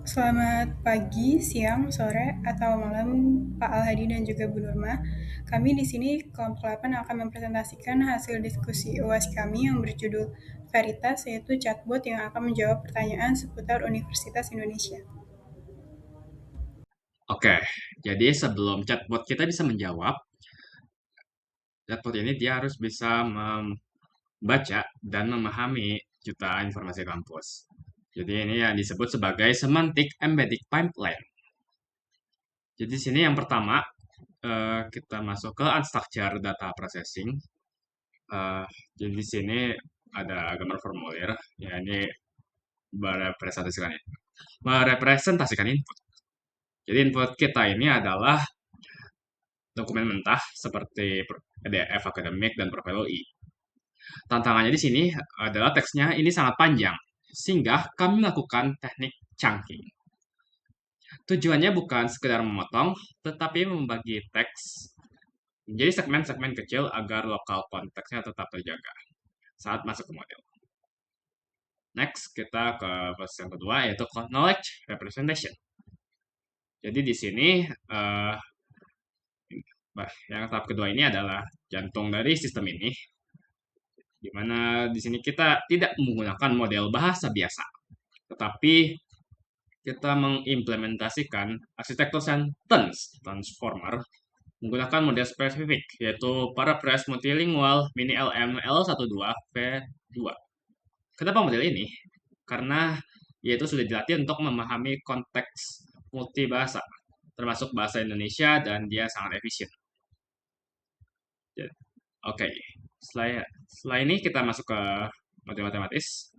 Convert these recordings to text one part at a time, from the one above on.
Selamat pagi, siang, sore, atau malam Pak Al-Hadi dan juga Bu Nurma. Kami di sini kelompok 8 akan mempresentasikan hasil diskusi UAS kami yang berjudul Veritas, yaitu chatbot yang akan menjawab pertanyaan seputar Universitas Indonesia. Oke, jadi sebelum chatbot kita bisa menjawab, chatbot ini dia harus bisa membaca dan memahami jutaan informasi kampus. Jadi ini yang disebut sebagai semantic embedding pipeline. Jadi di sini yang pertama kita masuk ke unstructured data processing. Eh, jadi di sini ada gambar formulir, ya ini merepresentasikan input. Jadi input kita ini adalah dokumen mentah seperti PDF akademik dan profil UI. Tantangannya di sini adalah teksnya ini sangat panjang, sehingga kami melakukan teknik chunking. Tujuannya bukan sekedar memotong, tetapi membagi teks menjadi segmen-segmen kecil agar lokal konteksnya tetap terjaga saat masuk ke model. Next, kita ke proses yang kedua, yaitu knowledge representation. Jadi di sini, eh, yang tahap kedua ini adalah jantung dari sistem ini, di mana di sini kita tidak menggunakan model bahasa biasa, tetapi kita mengimplementasikan arsitektur sentence transformer menggunakan model spesifik, yaitu Paraphrase Multilingual Mini LM L12V2. Kenapa model ini? Karena yaitu sudah dilatih untuk memahami konteks multibahasa, termasuk bahasa Indonesia, dan dia sangat efisien. Oke, setelah ini kita masuk ke model matematis.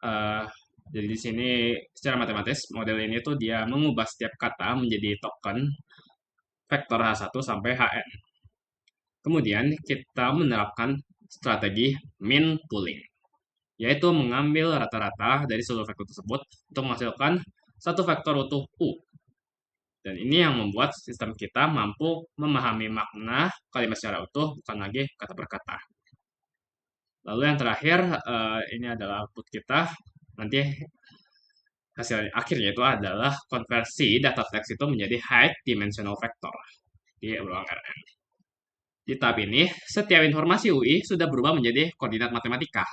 Eh, jadi di sini secara matematis model ini tuh dia mengubah setiap kata menjadi token vektor H1 sampai Hn. Kemudian kita menerapkan strategi min pooling, yaitu mengambil rata-rata dari seluruh vektor tersebut untuk menghasilkan satu vektor utuh U. Dan ini yang membuat sistem kita mampu memahami makna kalimat secara utuh, bukan lagi kata per kata. Lalu yang terakhir, ini adalah output kita. Nanti hasil akhirnya itu adalah konversi data teks itu menjadi high dimensional vector di ruang Rn. Di tahap ini, setiap informasi UI sudah berubah menjadi koordinat matematika.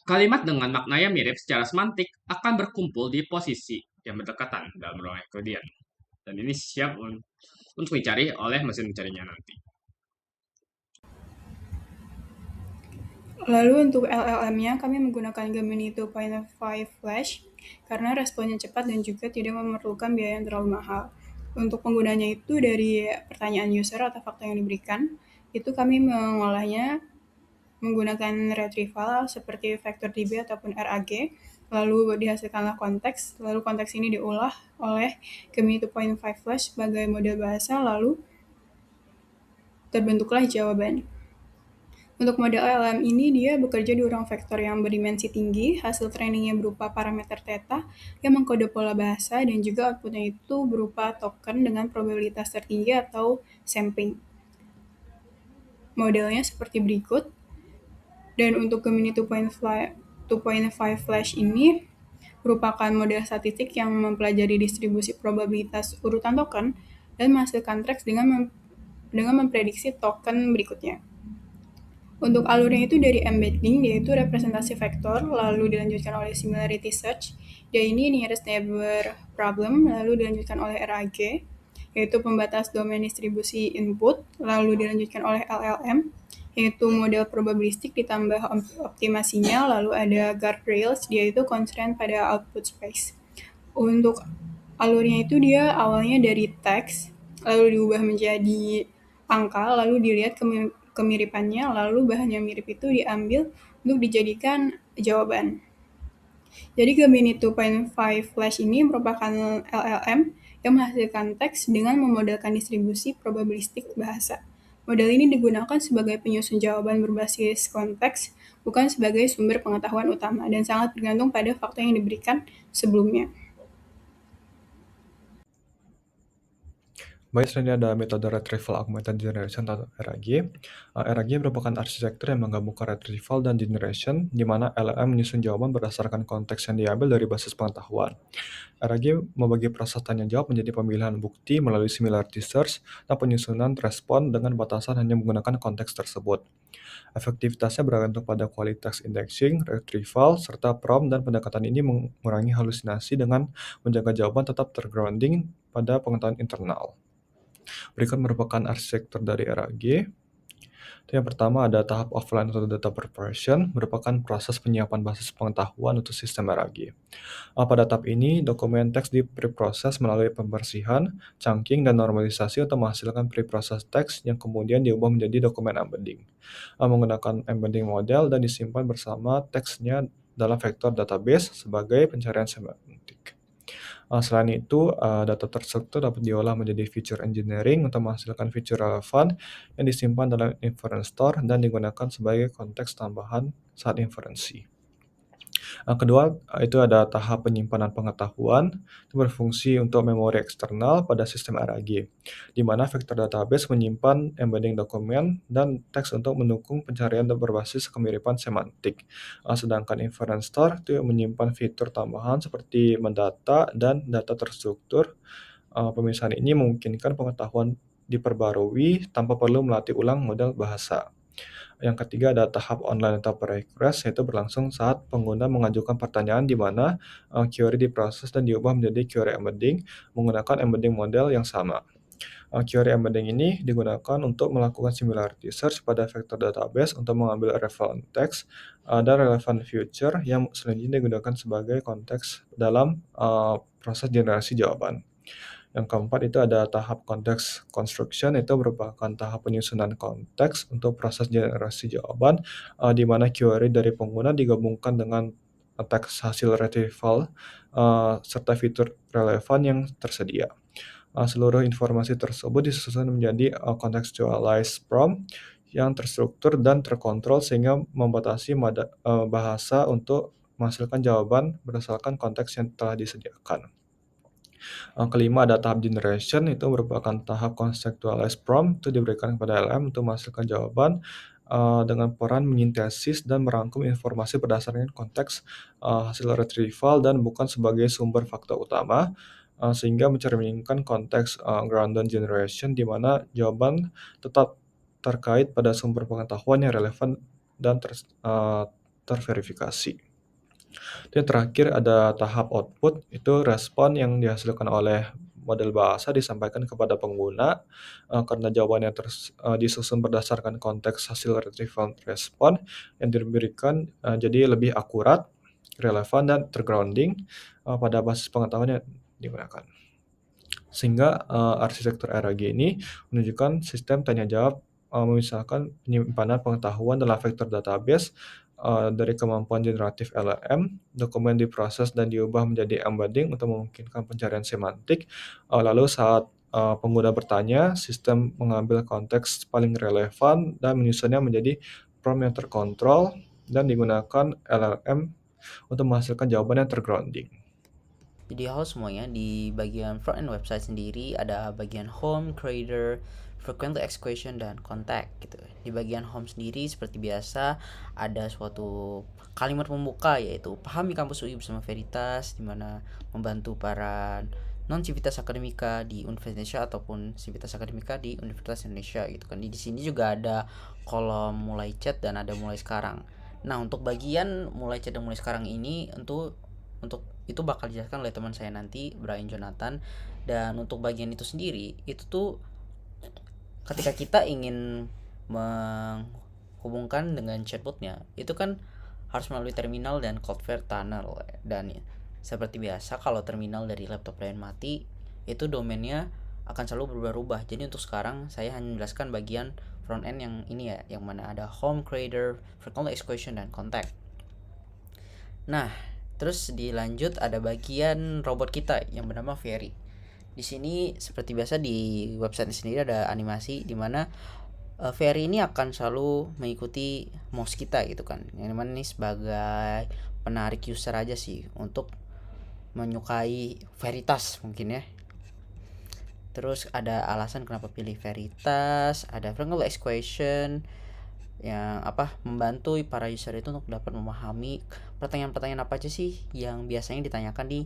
Kalimat dengan makna yang mirip secara semantik akan berkumpul di posisi yang berdekatan dalam ruang Euclidean. Dan ini siap untuk dicari oleh mesin pencarinya nanti. Lalu untuk LLM-nya, kami menggunakan Gemini 2.5 Flash karena responnya cepat dan juga tidak memerlukan biaya yang terlalu mahal. Untuk penggunanya itu dari pertanyaan user atau fakta yang diberikan, itu kami mengolahnya menggunakan retrieval seperti vector DB ataupun RAG, lalu dihasilkanlah konteks, lalu konteks ini diolah oleh Gemini 2.5 Flash sebagai model bahasa, lalu terbentuklah jawaban. Untuk model LLM ini, dia bekerja di ruang vektor yang berdimensi tinggi, hasil trainingnya berupa parameter theta yang mengkode pola bahasa, dan juga outputnya itu berupa token dengan probabilitas tertinggi atau sampling. Modelnya seperti berikut, dan untuk Gemini 2.5 Flash ini merupakan model statistik yang mempelajari distribusi probabilitas urutan token dan menghasilkan teks dengan memprediksi token berikutnya. Untuk alurnya itu dari embedding, yaitu representasi vektor, lalu dilanjutkan oleh similarity search, dan ini nearest neighbor problem, lalu dilanjutkan oleh RAG, yaitu pembatas domain distribusi input, lalu dilanjutkan oleh LLM, yaitu model probabilistik ditambah optimasinya, lalu ada guardrails, yaitu constraint pada output space. Untuk alurnya itu dia awalnya dari teks, lalu diubah menjadi angka, lalu dilihat kemiripannya, lalu bahan yang mirip itu diambil untuk dijadikan jawaban. Jadi Gemini 2.5 Flash ini merupakan LLM yang menghasilkan teks dengan memodelkan distribusi probabilistik bahasa. Model ini digunakan sebagai penyusun jawaban berbasis konteks, bukan sebagai sumber pengetahuan utama, dan sangat bergantung pada fakta yang diberikan sebelumnya. Baik, selain ada metode Retrieval Augmented Generation atau RAG. RAG merupakan arsitektur yang menggabungkan retrieval dan generation, di mana LLM menyusun jawaban berdasarkan konteks yang diambil dari basis pengetahuan. RAG membagi proses tanya jawab menjadi pemilihan bukti melalui similarity search dan penyusunan respon dengan batasan hanya menggunakan konteks tersebut. Efektivitasnya bergantung pada kualitas indexing, retrieval, serta prompt, dan pendekatan ini mengurangi halusinasi dengan menjaga jawaban tetap tergrounding pada pengetahuan internal. Berikut merupakan arsitektur dari RAG. Yang pertama ada tahap offline atau data preparation, merupakan proses penyiapan basis pengetahuan untuk sistem RAG. Pada tahap ini, dokumen teks dipreproses melalui pembersihan, chunking, dan normalisasi untuk menghasilkan preprocessed teks yang kemudian diubah menjadi dokumen embedding. Menggunakan embedding model dan disimpan bersama teksnya dalam vektor database sebagai pencarian semantik. Selain itu, data terstruktur dapat diolah menjadi feature engineering untuk menghasilkan feature relevan yang disimpan dalam inference store dan digunakan sebagai konteks tambahan saat inferensi. Kedua, itu ada tahap penyimpanan pengetahuan, itu berfungsi untuk memori eksternal pada sistem RAG, di mana vektor database menyimpan embedding dokumen dan teks untuk mendukung pencarian berbasis kemiripan semantik. Sedangkan inference store itu menyimpan fitur tambahan seperti mendata dan data terstruktur. Pemisahan ini memungkinkan pengetahuan diperbarui tanpa perlu melatih ulang model bahasa. Yang ketiga ada tahap online atau request, yaitu berlangsung saat pengguna mengajukan pertanyaan di mana query diproses dan diubah menjadi query embedding menggunakan embedding model yang sama. Query embedding ini digunakan untuk melakukan similarity search pada vektor database untuk mengambil relevant text dan relevant feature yang selanjutnya digunakan sebagai konteks dalam proses generasi jawaban. Yang keempat itu ada tahap konteks construction, itu merupakan tahap penyusunan konteks untuk proses generasi jawaban, di mana query dari pengguna digabungkan dengan teks hasil retrieval, serta fitur relevan yang tersedia. Seluruh informasi tersebut disusun menjadi contextualized prompt yang terstruktur dan terkontrol sehingga membatasi bahasa untuk menghasilkan jawaban berdasarkan konteks yang telah disediakan. Kelima ada tahap generation, itu merupakan tahap conceptualized prompt, itu diberikan kepada LM untuk menghasilkan jawaban dengan peran menyintesis dan merangkum informasi berdasarkan konteks hasil retrieval dan bukan sebagai sumber fakta utama, sehingga mencerminkan konteks grounded generation di mana jawaban tetap terkait pada sumber pengetahuan yang relevan dan terverifikasi. Yang terakhir ada tahap output, itu respon yang dihasilkan oleh model bahasa disampaikan kepada pengguna karena jawabannya disusun berdasarkan konteks hasil retrieval respon yang diberikan jadi lebih akurat, relevan, dan tergrounding pada basis pengetahuan yang digunakan. Sehingga arsitektur RAG ini menunjukkan sistem tanya jawab memisahkan penyimpanan pengetahuan dalam vektor database dari kemampuan generatif LLM, dokumen diproses dan diubah menjadi embedding untuk memungkinkan pencarian semantik. Lalu saat pengguna bertanya, sistem mengambil konteks paling relevan dan menyusunnya menjadi prompt yang terkontrol dan digunakan LLM untuk menghasilkan jawaban yang tergrounding. Jadi halo semuanya, di bagian front end website sendiri ada bagian home, creator, frequently asked question, dan contact gitu. Di bagian home sendiri seperti biasa ada suatu kalimat pembuka yaitu pahami kampus UI bersama Veritas, di mana membantu para non civitas akademika di Universitas Indonesia ataupun civitas akademika di Universitas Indonesia gitu kan. Di sini juga ada kolom mulai chat dan ada mulai sekarang. Nah, untuk bagian mulai chat dan mulai sekarang ini untuk itu bakal dijelaskan oleh teman saya nanti, Brian Jonathan. Dan untuk bagian itu sendiri, itu tuh ketika kita ingin menghubungkan dengan chatbotnya, itu kan harus melalui terminal dan Cloudflare tunnel. Dan seperti biasa kalau terminal dari laptop kalian mati, itu domainnya akan selalu berubah-ubah. Jadi untuk sekarang saya hanya menjelaskan bagian front end yang ini ya, yang mana ada home, creator, frequently asked question, dan contact. Nah, terus dilanjut ada bagian robot kita yang bernama Fairy. Di sini seperti biasa di website sendiri ada animasi di mana Fairy ini akan selalu mengikuti mouse kita gitu kan. Yang mana ini sebagai penarik user aja sih untuk menyukai Veritas mungkin ya. Terus ada alasan kenapa pilih Veritas, ada frequently asked question yang membantu para user itu untuk dapat memahami pertanyaan-pertanyaan apa aja sih yang biasanya ditanyakan di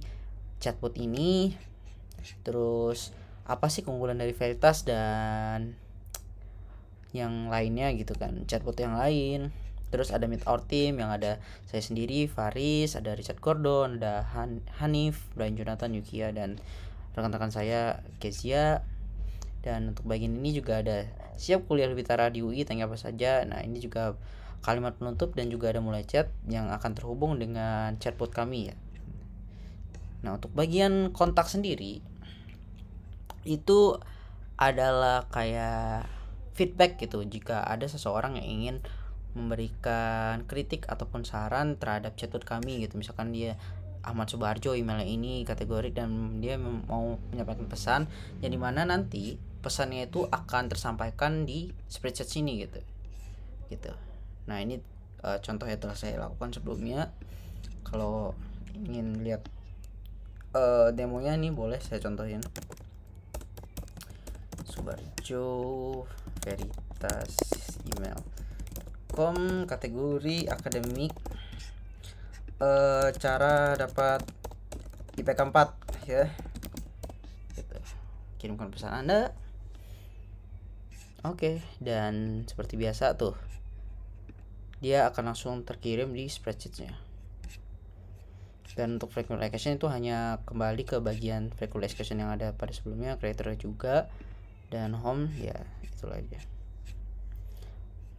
chatbot ini. Terus apa sih keunggulan dari Veritas dan yang lainnya gitu kan, chatbot yang lain. Terus ada Meet Our Team yang ada saya sendiri, Faris, ada Richard Gordon, ada Hanif, Brian Jonathan, Yukia, dan rekan-rekan saya, Kezia. Dan untuk bagian ini juga ada siap kuliah lebih tara di UI, tanya apa saja. Nah, ini juga kalimat penutup dan juga ada mulai chat yang akan terhubung dengan chatbot kami ya. Nah, untuk bagian kontak sendiri itu adalah kayak feedback gitu jika ada seseorang yang ingin memberikan kritik ataupun saran terhadap chatbot kami gitu. Misalkan dia Ahmad Subarjo emailnya ini kategori dan dia mau menyampaikan pesan yang dimana nanti pesannya itu akan tersampaikan di spreadsheet sini gitu. Nah, ini contoh yang telah saya lakukan sebelumnya. Kalau ingin lihat demonya nih boleh saya contohin. Subarjo Veritas email.com kategori akademik, cara dapat IPK 4 ya gitu. Kirimkan pesan Anda. Oke, dan seperti biasa tuh dia akan langsung terkirim di spreadsheetnya. Dan untuk frequent question itu hanya kembali ke bagian frequent question yang ada pada sebelumnya, creator juga, dan home ya itulah aja.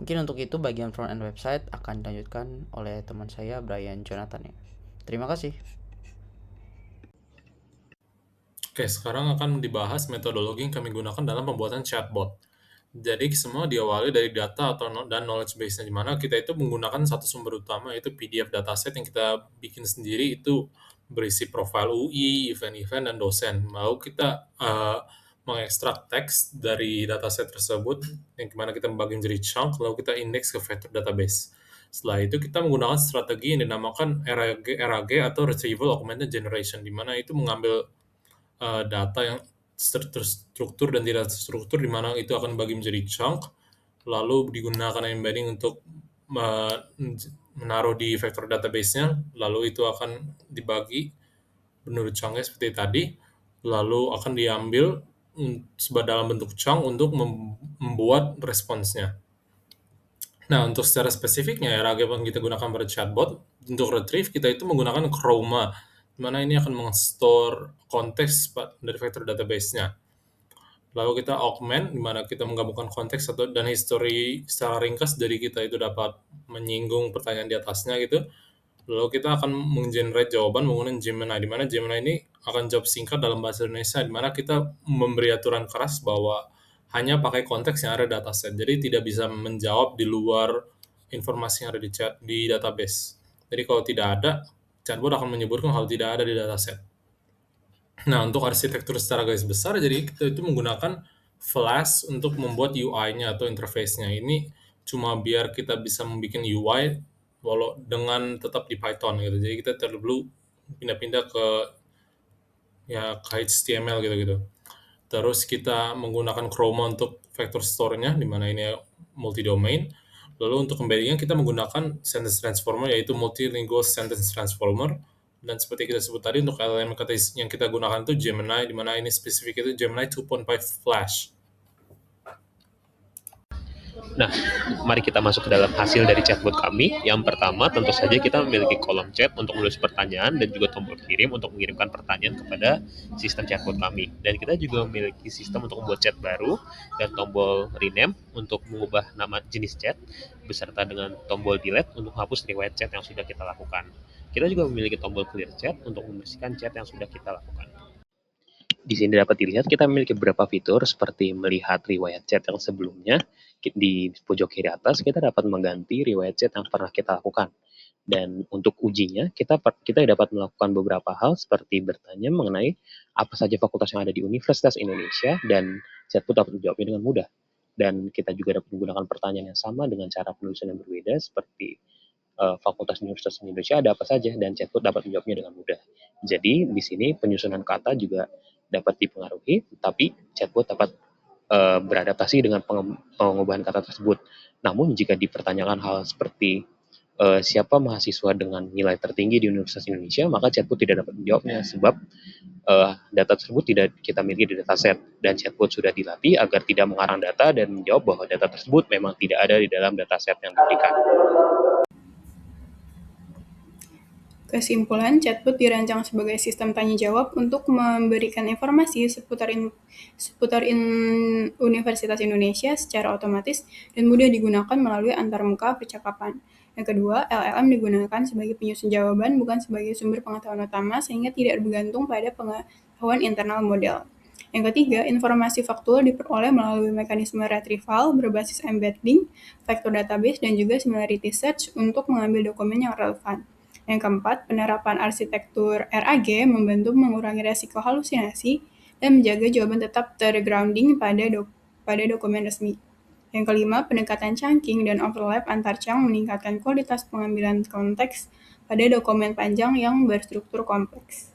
Mungkin untuk itu bagian front end website akan dilanjutkan oleh teman saya Brian Jonathan ya. Terima kasih. Oke, sekarang akan dibahas metodologi yang kami gunakan dalam pembuatan chatbot. Jadi semua diawali dari data dan knowledge base-nya, di mana kita itu menggunakan satu sumber utama yaitu PDF dataset yang kita bikin sendiri, itu berisi profil UI, event-event, dan dosen. Lalu kita mengekstrak teks dari dataset tersebut yang dimana kita membagi jadi chunk, lalu kita indeks ke vector database. Setelah itu kita menggunakan strategi yang dinamakan RAG atau Retrieval Augmented Generation, di mana itu mengambil data yang terstruktur dan tidak terstruktur, di mana itu akan dibagi menjadi chunk, lalu digunakan embedding untuk menaruh di vector database-nya, lalu itu akan dibagi menurut chunk-nya seperti tadi, lalu akan diambil dalam bentuk chunk untuk membuat responsnya. Nah, untuk secara spesifiknya RAG yang kita gunakan pada chatbot, untuk retrieve kita itu menggunakan Chroma, di mana ini akan meng-store konteks dari vector database-nya. Lalu kita augment, di mana kita menggabungkan konteks dan history secara ringkas dari kita itu dapat menyinggung pertanyaan di atasnya gitu. Lalu kita akan menggenerate jawaban menggunakan Gemini, di mana Gemini ini akan jawab singkat dalam bahasa Indonesia, di mana kita memberi aturan keras bahwa hanya pakai konteks yang ada di dataset, jadi tidak bisa menjawab di luar informasi yang ada di database. Jadi kalau tidak ada, chatbot akan menyebutkan hal tidak ada di dataset. Nah, untuk arsitektur secara garis besar, jadi kita itu menggunakan Flash untuk membuat UI-nya atau interface-nya. Ini cuma biar kita bisa membuat UI walau dengan tetap di Python gitu. Jadi kita perlu pindah-pindah ke HTML gitu. Terus kita menggunakan Chroma untuk vector store-nya, di mana ini multi-domain. Lalu untuk embedding-nya kita menggunakan sentence transformer, yaitu multilingual sentence transformer. Dan seperti kita sebut tadi, untuk LLM yang kita gunakan itu Gemini, di mana ini spesifik itu Gemini 2.5 Flash. Nah, mari kita masuk ke dalam hasil dari chatbot kami. Yang pertama, tentu saja kita memiliki kolom chat untuk menulis pertanyaan dan juga tombol kirim untuk mengirimkan pertanyaan kepada sistem chatbot kami. Dan kita juga memiliki sistem untuk membuat chat baru dan tombol rename untuk mengubah nama jenis chat, beserta dengan tombol delete untuk menghapus riwayat chat yang sudah kita lakukan. Kita juga memiliki tombol clear chat untuk membersihkan chat yang sudah kita lakukan. Di sini dapat dilihat kita memiliki beberapa fitur seperti melihat riwayat chat yang sebelumnya. Di pojok kiri atas kita dapat mengganti riwayat chat yang pernah kita lakukan. Dan untuk ujinya kita dapat melakukan beberapa hal seperti bertanya mengenai apa saja fakultas yang ada di Universitas Indonesia, dan chatbot dapat menjawabnya dengan mudah. Dan kita juga dapat menggunakan pertanyaan yang sama dengan cara penulisan yang berbeda seperti fakultas Universitas Indonesia ada apa saja, dan chatbot dapat menjawabnya dengan mudah. Jadi di sini penyusunan kata juga dapat dipengaruhi, tapi chatbot dapat beradaptasi dengan pengubahan kata tersebut. Namun jika dipertanyakan hal seperti siapa mahasiswa dengan nilai tertinggi di Universitas Indonesia, maka chatbot tidak dapat menjawabnya sebab data tersebut tidak kita miliki di dataset, dan chatbot sudah dilatih agar tidak mengarang data dan menjawab bahwa data tersebut memang tidak ada di dalam dataset yang diberikan. Kesimpulan, chatbot dirancang sebagai sistem tanya-jawab untuk memberikan informasi seputar Universitas Indonesia secara otomatis dan mudah digunakan melalui antarmuka percakapan. Yang kedua, LLM digunakan sebagai penyusun jawaban, bukan sebagai sumber pengetahuan utama, sehingga tidak bergantung pada pengetahuan internal model. Yang ketiga, informasi faktual diperoleh melalui mekanisme retrieval berbasis embedding, vector database, dan juga similarity search untuk mengambil dokumen yang relevan. Yang keempat, penerapan arsitektur RAG membantu mengurangi resiko halusinasi dan menjaga jawaban tetap tergrounding pada dokumen resmi. Yang kelima, pendekatan chunking dan overlap antar chunk meningkatkan kualitas pengambilan konteks pada dokumen panjang yang berstruktur kompleks.